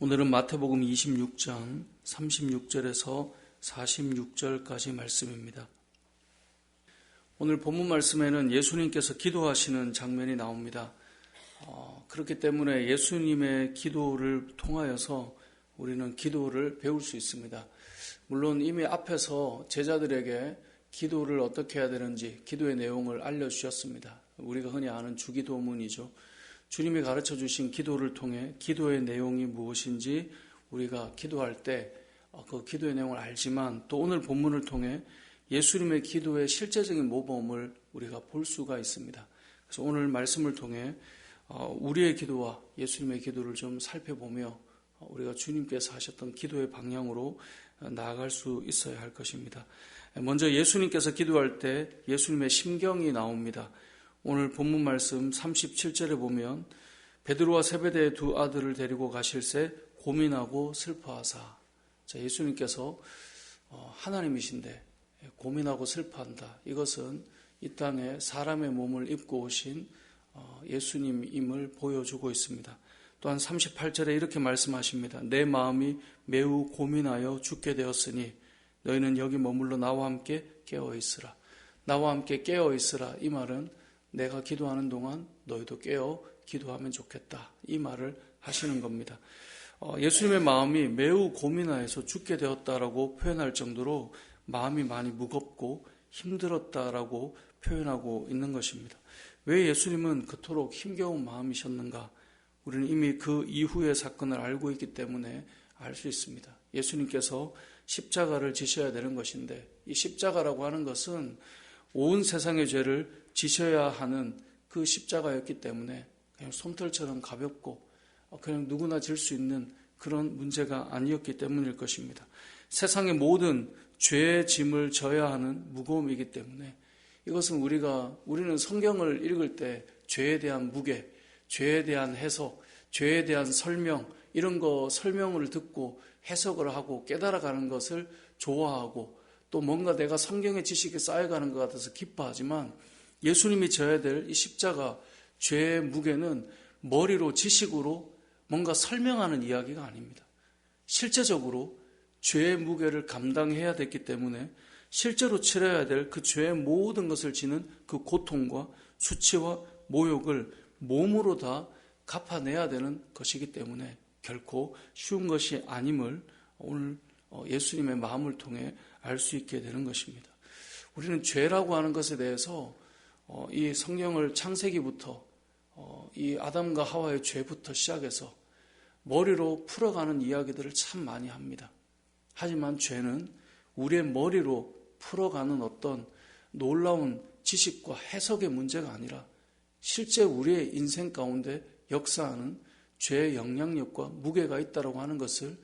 오늘은 마태복음 26장 36절에서 46절까지 말씀입니다. 오늘 본문 말씀에는 예수님께서 기도하시는 장면이 나옵니다. 그렇기 때문에 예수님의 기도를 통하여서 우리는 기도를 배울 수 있습니다. 물론 이미 앞에서 제자들에게 기도를 어떻게 해야 되는지 기도의 내용을 알려주셨습니다. 우리가 흔히 아는 주기도문이죠. 주님이 가르쳐 주신 기도를 통해 기도의 내용이 무엇인지 우리가 기도할 때 그 기도의 내용을 알지만 또 오늘 본문을 통해 예수님의 기도의 실제적인 모범을 우리가 볼 수가 있습니다. 그래서 오늘 말씀을 통해 우리의 기도와 예수님의 기도를 좀 살펴보며 우리가 주님께서 하셨던 기도의 방향으로 나아갈 수 있어야 할 것입니다. 먼저 예수님께서 기도할 때 예수님의 심경이 나옵니다. 오늘 본문 말씀 37절에 보면 베드로와 세베대의 두 아들을 데리고 가실새 고민하고 슬퍼하사. 자, 예수님께서 하나님이신데 고민하고 슬퍼한다. 이것은 이 땅에 사람의 몸을 입고 오신 예수님임을 보여주고 있습니다. 또한 38절에 이렇게 말씀하십니다. 내 마음이 매우 고민하여 죽게 되었으니 너희는 여기 머물러 나와 함께 깨어있으라. 나와 함께 깨어있으라. 이 말은 내가 기도하는 동안 너희도 깨어 기도하면 좋겠다. 이 말을 하시는 겁니다. 예수님의 마음이 매우 고민하여서 죽게 되었다라고 표현할 정도로 마음이 많이 무겁고 힘들었다라고 표현하고 있는 것입니다. 왜 예수님은 그토록 힘겨운 마음이셨는가? 우리는 이미 그 이후의 사건을 알고 있기 때문에 알 수 있습니다. 예수님께서 십자가를 지셔야 되는 것인데 이 십자가라고 하는 것은 온 세상의 죄를 지셔야 하는 그 십자가였기 때문에 그냥 솜털처럼 가볍고 그냥 누구나 질 수 있는 그런 문제가 아니었기 때문일 것입니다. 세상의 모든 죄의 짐을 져야 하는 무거움이기 때문에 이것은 우리는 성경을 읽을 때 죄에 대한 무게, 죄에 대한 해석, 죄에 대한 설명 이런 거 설명을 듣고 해석을 하고 깨달아가는 것을 좋아하고 또 뭔가 내가 성경의 지식이 쌓여가는 것 같아서 기뻐하지만 예수님이 져야 될 이 십자가 죄의 무게는 머리로 지식으로 뭔가 설명하는 이야기가 아닙니다. 실제적으로 죄의 무게를 감당해야 됐기 때문에 실제로 치러야 될 그 죄의 모든 것을 지는 그 고통과 수치와 모욕을 몸으로 다 갚아내야 되는 것이기 때문에 결코 쉬운 것이 아님을 오늘 예수님의 마음을 통해 알 수 있게 되는 것입니다. 우리는 죄라고 하는 것에 대해서 이 성경을 창세기부터 이 아담과 하와의 죄부터 시작해서 머리로 풀어가는 이야기들을 참 많이 합니다. 하지만 죄는 우리의 머리로 풀어가는 어떤 놀라운 지식과 해석의 문제가 아니라 실제 우리의 인생 가운데 역사하는 죄의 영향력과 무게가 있다고 하는 것을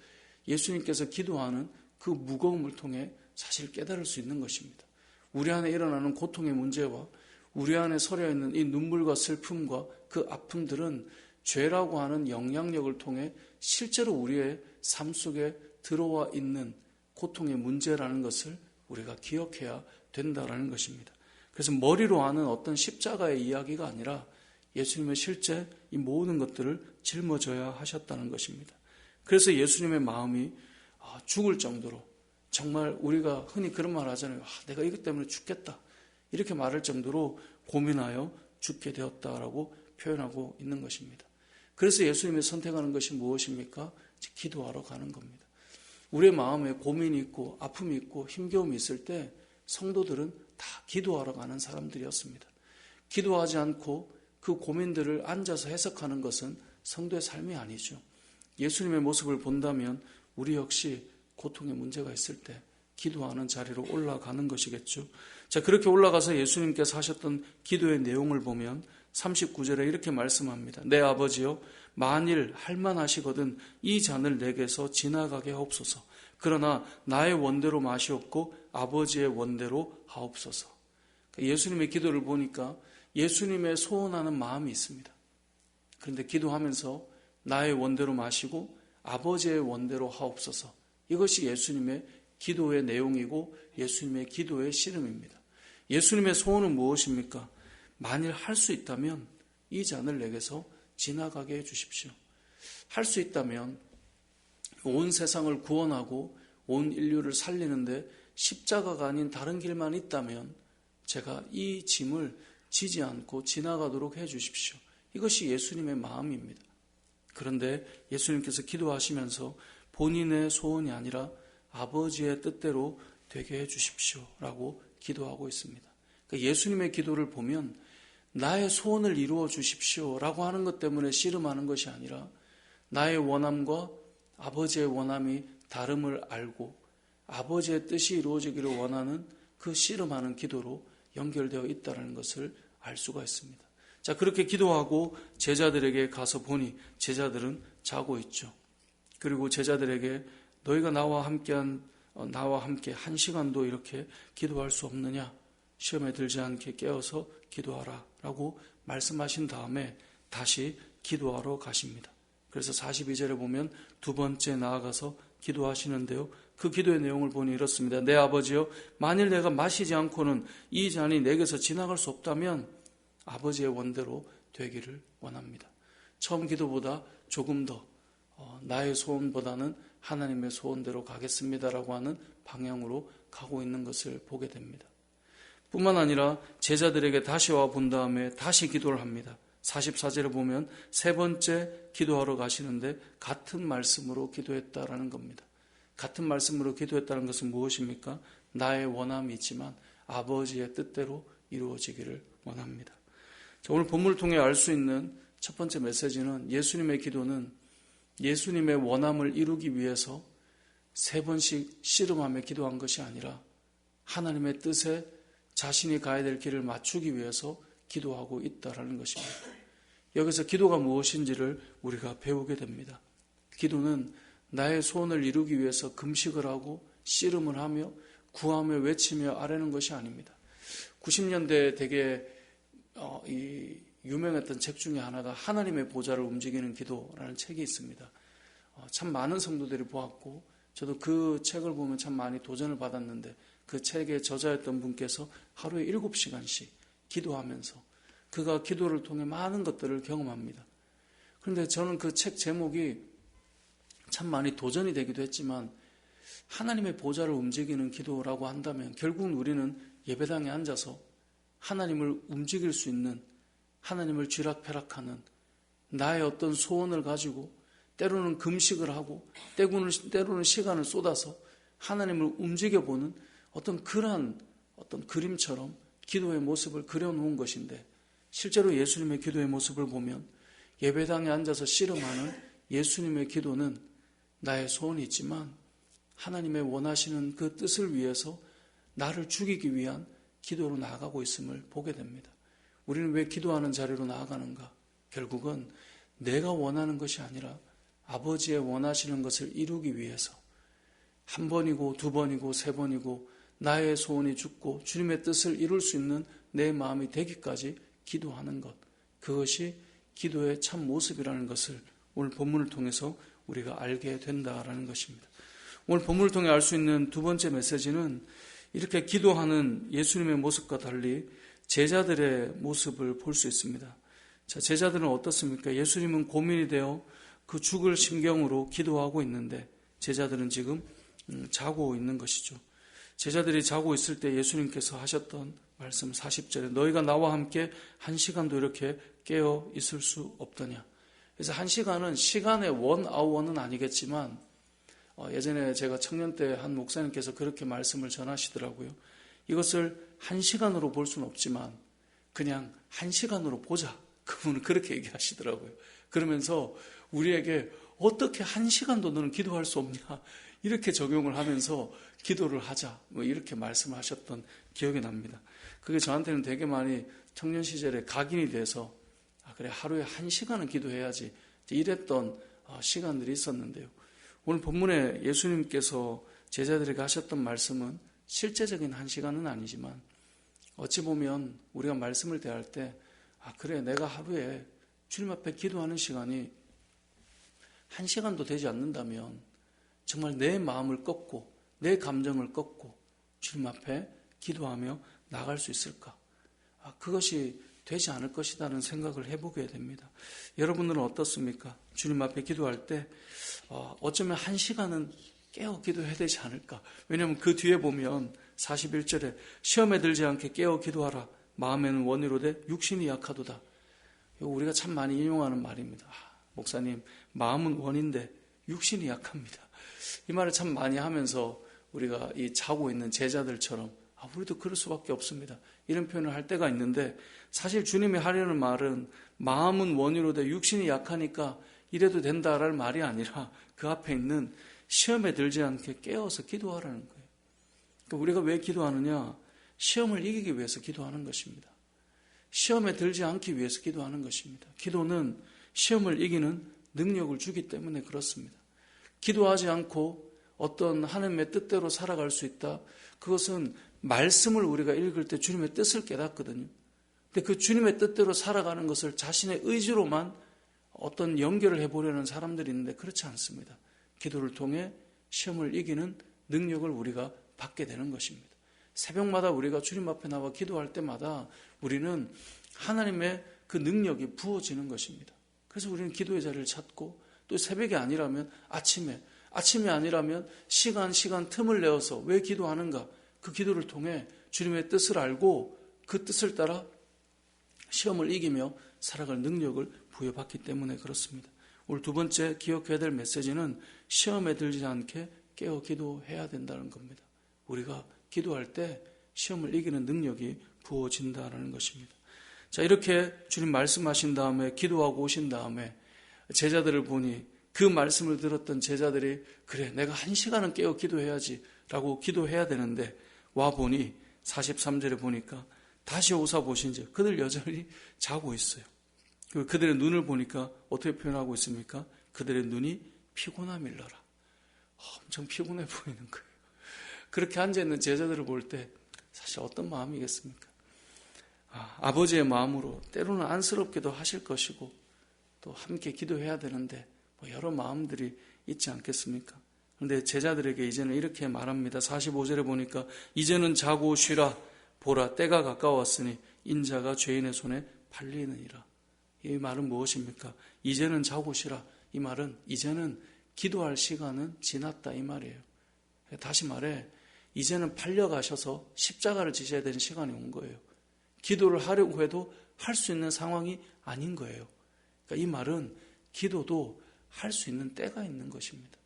예수님께서 기도하는 그 무거움을 통해 사실 깨달을 수 있는 것입니다. 우리 안에 일어나는 고통의 문제와 우리 안에 서려 있는 이 눈물과 슬픔과 그 아픔들은 죄라고 하는 영향력을 통해 실제로 우리의 삶 속에 들어와 있는 고통의 문제라는 것을 우리가 기억해야 된다라는 것입니다. 그래서 머리로 아는 어떤 십자가의 이야기가 아니라 예수님의 실제 이 모든 것들을 짊어져야 하셨다는 것입니다. 그래서 예수님의 마음이 죽을 정도로 정말 우리가 흔히 그런 말 하잖아요. 내가 이것 때문에 죽겠다. 이렇게 말할 정도로 고민하여 죽게 되었다라고 표현하고 있는 것입니다. 그래서 예수님이 선택하는 것이 무엇입니까? 기도하러 가는 겁니다. 우리의 마음에 고민이 있고 아픔이 있고 힘겨움이 있을 때 성도들은 다 기도하러 가는 사람들이었습니다. 기도하지 않고 그 고민들을 앉아서 해석하는 것은 성도의 삶이 아니죠. 예수님의 모습을 본다면 우리 역시 고통의 문제가 있을 때 기도하는 자리로 올라가는 것이겠죠. 자, 그렇게 올라가서 예수님께서 하셨던 기도의 내용을 보면 39절에 이렇게 말씀합니다. 내 아버지여, 만일 할만하시거든 이 잔을 내게서 지나가게 하옵소서. 그러나 나의 원대로 마시옵고 아버지의 원대로 하옵소서. 예수님의 기도를 보니까 예수님의 소원하는 마음이 있습니다. 그런데 기도하면서 나의 원대로 마시고 아버지의 원대로 하옵소서. 이것이 예수님의 기도의 내용이고 예수님의 기도의 씨름입니다. 예수님의 소원은 무엇입니까? 만일 할 수 있다면 이 잔을 내게서 지나가게 해 주십시오. 할 수 있다면 온 세상을 구원하고 온 인류를 살리는데 십자가가 아닌 다른 길만 있다면 제가 이 짐을 지지 않고 지나가도록 해 주십시오. 이것이 예수님의 마음입니다. 그런데 예수님께서 기도하시면서 본인의 소원이 아니라 아버지의 뜻대로 되게 해 주십시오 라고 기도하고 있습니다. 그러니까 예수님의 기도를 보면 나의 소원을 이루어 주십시오 라고 하는 것 때문에 씨름하는 것이 아니라 나의 원함과 아버지의 원함이 다름을 알고 아버지의 뜻이 이루어지기를 원하는 그 씨름하는 기도로 연결되어 있다는 것을 알 수가 있습니다. 자, 그렇게 기도하고 제자들에게 가서 보니 제자들은 자고 있죠. 그리고 제자들에게 너희가 나와 함께 한 시간도 이렇게 기도할 수 없느냐? 시험에 들지 않게 깨어서 기도하라 라고 말씀하신 다음에 다시 기도하러 가십니다. 그래서 42절에 보면 두 번째 나아가서 기도하시는데요. 그 기도의 내용을 보니 이렇습니다. 내 아버지여, 만일 내가 마시지 않고는 이 잔이 내게서 지나갈 수 없다면 아버지의 원대로 되기를 원합니다. 처음 기도보다 조금 더 나의 소원보다는 하나님의 소원대로 가겠습니다라고 하는 방향으로 가고 있는 것을 보게 됩니다. 뿐만 아니라 제자들에게 다시 와 본 다음에 다시 기도를 합니다. 44절에 보면 세 번째 기도하러 가시는데 같은 말씀으로 기도했다라는 겁니다. 같은 말씀으로 기도했다는 것은 무엇입니까? 나의 원함이 있지만 아버지의 뜻대로 이루어지기를 원합니다. 자, 오늘 본문을 통해 알 수 있는 첫 번째 메시지는 예수님의 기도는 예수님의 원함을 이루기 위해서 세 번씩 씨름하며 기도한 것이 아니라 하나님의 뜻에 자신이 가야 될 길을 맞추기 위해서 기도하고 있다라는 것입니다. 여기서 기도가 무엇인지를 우리가 배우게 됩니다. 기도는 나의 소원을 이루기 위해서 금식을 하고 씨름을 하며 구하며 외치며 아뢰는 것이 아닙니다. 90년대에 되게 유명했던 책 중에 하나가 하나님의 보좌를 움직이는 기도라는 책이 있습니다. 참 많은 성도들이 보았고 저도 그 책을 보면 참 많이 도전을 받았는데 그 책의 저자였던 분께서 하루에 7시간씩 기도하면서 그가 기도를 통해 많은 것들을 경험합니다. 그런데 저는 그 책 제목이 참 많이 도전이 되기도 했지만 하나님의 보좌를 움직이는 기도라고 한다면 결국은 우리는 예배당에 앉아서 하나님을 움직일 수 있는 하나님을 쥐락펴락하는 나의 어떤 소원을 가지고 때로는 금식을 하고 때로는 시간을 쏟아서 하나님을 움직여보는 그러한 그림처럼 기도의 모습을 그려놓은 것인데 실제로 예수님의 기도의 모습을 보면 예배당에 앉아서 씨름하는 예수님의 기도는 나의 소원이 있지만 하나님의 원하시는 그 뜻을 위해서 나를 죽이기 위한 기도로 나아가고 있음을 보게 됩니다. 우리는 왜 기도하는 자리로 나아가는가? 결국은 내가 원하는 것이 아니라 아버지의 원하시는 것을 이루기 위해서 한 번이고 두 번이고 세 번이고 나의 소원이 죽고 주님의 뜻을 이룰 수 있는 내 마음이 되기까지 기도하는 것, 그것이 기도의 참 모습이라는 것을 오늘 본문을 통해서 우리가 알게 된다라는 것입니다. 오늘 본문을 통해 알 수 있는 두 번째 메시지는 이렇게 기도하는 예수님의 모습과 달리 제자들의 모습을 볼 수 있습니다. 자, 제자들은 어떻습니까? 예수님은 고민이 되어 그 죽을 심경으로 기도하고 있는데 제자들은 지금 자고 있는 것이죠. 제자들이 자고 있을 때 예수님께서 하셨던 말씀 40절에 너희가 나와 함께 한 시간도 이렇게 깨어 있을 수 없더냐. 그래서 한 시간은 시간의 원 아워는 아니겠지만 예전에 제가 청년 때 한 목사님께서 그렇게 말씀을 전하시더라고요. 이것을 한 시간으로 볼 수는 없지만 그냥 한 시간으로 보자. 그분은 그렇게 얘기하시더라고요. 그러면서 우리에게 어떻게 한 시간도 너는 기도할 수 없냐 이렇게 적용을 하면서 기도를 하자 이렇게 말씀을 하셨던 기억이 납니다. 그게 저한테는 되게 많이 청년 시절에 각인이 돼서 그래 하루에 한 시간은 기도해야지 이랬던 시간들이 있었는데요. 오늘 본문에 예수님께서 제자들에게 하셨던 말씀은 실제적인 한 시간은 아니지만 어찌 보면 우리가 말씀을 대할 때 그래 내가 하루에 주님 앞에 기도하는 시간이 한 시간도 되지 않는다면 정말 내 마음을 꺾고 내 감정을 꺾고 주님 앞에 기도하며 나갈 수 있을까? 그것이 되지 않을 것이라는 생각을 해보게 됩니다. 여러분들은 어떻습니까? 주님 앞에 기도할 때 어쩌면 1시간은 깨어 기도해야 되지 않을까? 왜냐하면 그 뒤에 보면 41절에 시험에 들지 않게 깨어 기도하라. 마음에는 원이로되 육신이 약하도다. 이거 우리가 참 많이 인용하는 말입니다. 목사님, 마음은 원인데 육신이 약합니다. 이 말을 참 많이 하면서 우리가 이 자고 있는 제자들처럼 우리도 그럴 수밖에 없습니다. 이런 표현을 할 때가 있는데 사실 주님이 하려는 말은 마음은 원이로되 육신이 약하니까 이래도 된다라는 말이 아니라 그 앞에 있는 시험에 들지 않게 깨어서 기도하라는 거예요. 그러니까 우리가 왜 기도하느냐? 시험을 이기기 위해서 기도하는 것입니다. 시험에 들지 않기 위해서 기도하는 것입니다. 기도는 시험을 이기는 능력을 주기 때문에 그렇습니다. 기도하지 않고 어떤 하나님의 뜻대로 살아갈 수 있다. 그것은 말씀을 우리가 읽을 때 주님의 뜻을 깨닫거든요. 근데 그 주님의 뜻대로 살아가는 것을 자신의 의지로만 어떤 연결을 해보려는 사람들이 있는데 그렇지 않습니다. 기도를 통해 시험을 이기는 능력을 우리가 받게 되는 것입니다. 새벽마다 우리가 주님 앞에 나와 기도할 때마다 우리는 하나님의 그 능력이 부어지는 것입니다. 그래서 우리는 기도의 자리를 찾고 또 새벽이 아니라면 아침이 아니라면 시간 틈을 내어서 왜 기도하는가? 그 기도를 통해 주님의 뜻을 알고 그 뜻을 따라 시험을 이기며 살아갈 능력을 부여받기 때문에 그렇습니다. 오늘 두 번째 기억해야 될 메시지는 시험에 들지 않게 깨어 기도해야 된다는 겁니다. 우리가 기도할 때 시험을 이기는 능력이 부어진다는 것입니다. 자, 이렇게 주님 말씀하신 다음에 기도하고 오신 다음에 제자들을 보니 그 말씀을 들었던 제자들이 그래 내가 1시간은 깨어 기도해야지 라고 기도해야 되는데 와보니 43절에 보니까 다시 오사 보신즉 그들 여전히 자고 있어요. 그리고 그들의 눈을 보니까 어떻게 표현하고 있습니까? 그들의 눈이 피곤함일러라. 엄청 피곤해 보이는 거예요. 그렇게 앉아있는 제자들을 볼 때 사실 어떤 마음이겠습니까? 아버지의 마음으로 때로는 안쓰럽기도 하실 것이고 또 함께 기도해야 되는데 여러 마음들이 있지 않겠습니까? 그런데 제자들에게 이제는 이렇게 말합니다. 45절에 보니까 이제는 자고 쉬라. 보라 때가 가까웠으니 인자가 죄인의 손에 팔리느니라. 이 말은 무엇입니까? 이제는 자고 쉬라. 이 말은 이제는 기도할 시간은 지났다 이 말이에요. 다시 말해 이제는 팔려가셔서 십자가를 지셔야 되는 시간이 온 거예요. 기도를 하려고 해도 할 수 있는 상황이 아닌 거예요. 그러니까 이 말은 기도도 할 수 있는 때가 있는 것입니다.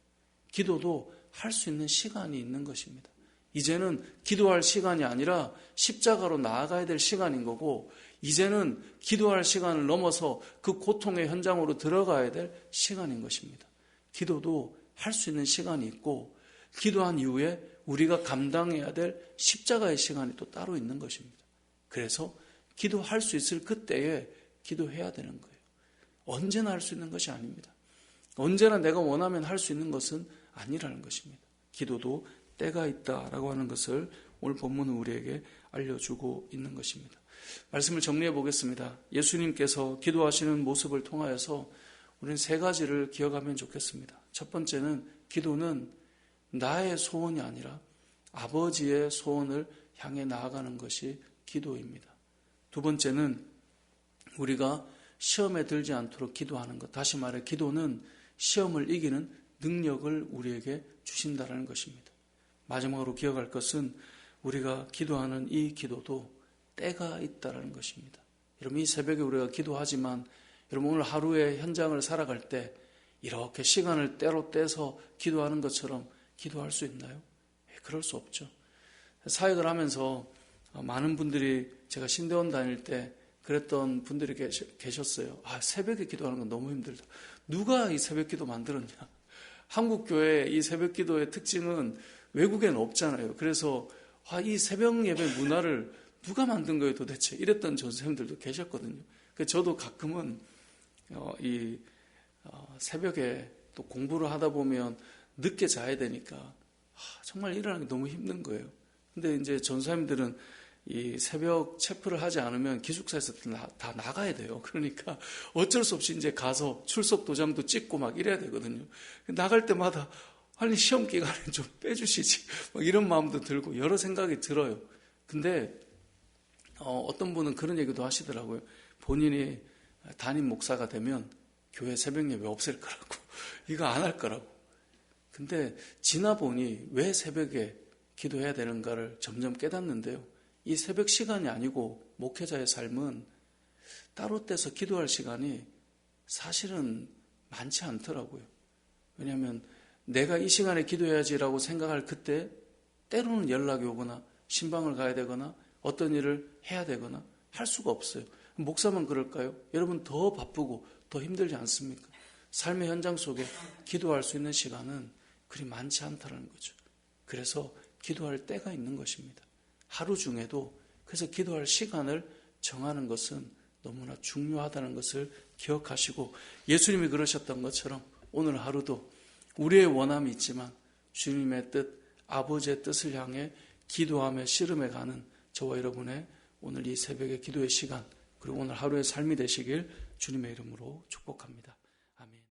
기도도 할 수 있는 시간이 있는 것입니다. 이제는 기도할 시간이 아니라 십자가로 나아가야 될 시간인 거고 이제는 기도할 시간을 넘어서 그 고통의 현장으로 들어가야 될 시간인 것입니다. 기도도 할 수 있는 시간이 있고 기도한 이후에 우리가 감당해야 될 십자가의 시간이 또 따로 있는 것입니다. 그래서 기도할 수 있을 그때에 기도해야 되는 거예요. 언제나 할 수 있는 것이 아닙니다. 언제나 내가 원하면 할 수 있는 것은 아니라는 것입니다. 기도도 때가 있다라고 하는 것을 오늘 본문은 우리에게 알려주고 있는 것입니다. 말씀을 정리해 보겠습니다. 예수님께서 기도하시는 모습을 통하여서 우리는 세 가지를 기억하면 좋겠습니다. 첫 번째는 기도는 나의 소원이 아니라 아버지의 소원을 향해 나아가는 것이 기도입니다. 두 번째는 우리가 시험에 들지 않도록 기도하는 것. 다시 말해 기도는 시험을 이기는 능력을 우리에게 주신다는 것입니다. 마지막으로 기억할 것은 우리가 기도하는 이 기도도 때가 있다는 것입니다. 여러분 이 새벽에 우리가 기도하지만 여러분 오늘 하루의 현장을 살아갈 때 이렇게 시간을 때로 떼서 기도하는 것처럼 기도할 수 있나요? 그럴 수 없죠. 사역을 하면서 많은 분들이 제가 신대원 다닐 때 그랬던 분들이 계셨어요. 새벽에 기도하는 건 너무 힘들다. 누가 이 새벽 기도 만들었냐? 한국 교회 이 새벽 기도의 특징은 외국에는 없잖아요. 그래서 이 새벽 예배 문화를 누가 만든 거예요 도대체? 이랬던 전선생님들도 계셨거든요. 그래서 저도 가끔은 새벽에 또 공부를 하다 보면 늦게 자야 되니까 정말 일어나기 너무 힘든 거예요. 근데 이제 전사님들은 이 새벽 체프를 하지 않으면 기숙사에서 다 나가야 돼요. 그러니까 어쩔 수 없이 이제 가서 출석 도장도 찍고 막 이래야 되거든요. 나갈 때마다 아니 시험 기간에 좀 빼주시지 막 이런 마음도 들고 여러 생각이 들어요. 근데 어떤 분은 그런 얘기도 하시더라고요. 본인이 담임 목사가 되면 교회 새벽 예배 없앨 거라고. 이거 안 할 거라고. 근데 지나 보니 왜 새벽에 기도해야 되는가를 점점 깨닫는데요. 이 새벽 시간이 아니고 목회자의 삶은 따로 떼서 기도할 시간이 사실은 많지 않더라고요. 왜냐하면 내가 이 시간에 기도해야지라고 생각할 그때 때로는 연락이 오거나 신방을 가야 되거나 어떤 일을 해야 되거나 할 수가 없어요. 목사만 그럴까요? 여러분 더 바쁘고 더 힘들지 않습니까? 삶의 현장 속에 기도할 수 있는 시간은 그리 많지 않다는 거죠. 그래서 기도할 때가 있는 것입니다. 하루 중에도 그래서 기도할 시간을 정하는 것은 너무나 중요하다는 것을 기억하시고 예수님이 그러셨던 것처럼 오늘 하루도 우리의 원함이 있지만 주님의 뜻, 아버지의 뜻을 향해 기도하며 씨름해 가는 저와 여러분의 오늘 이 새벽의 기도의 시간 그리고 오늘 하루의 삶이 되시길 주님의 이름으로 축복합니다. 아멘.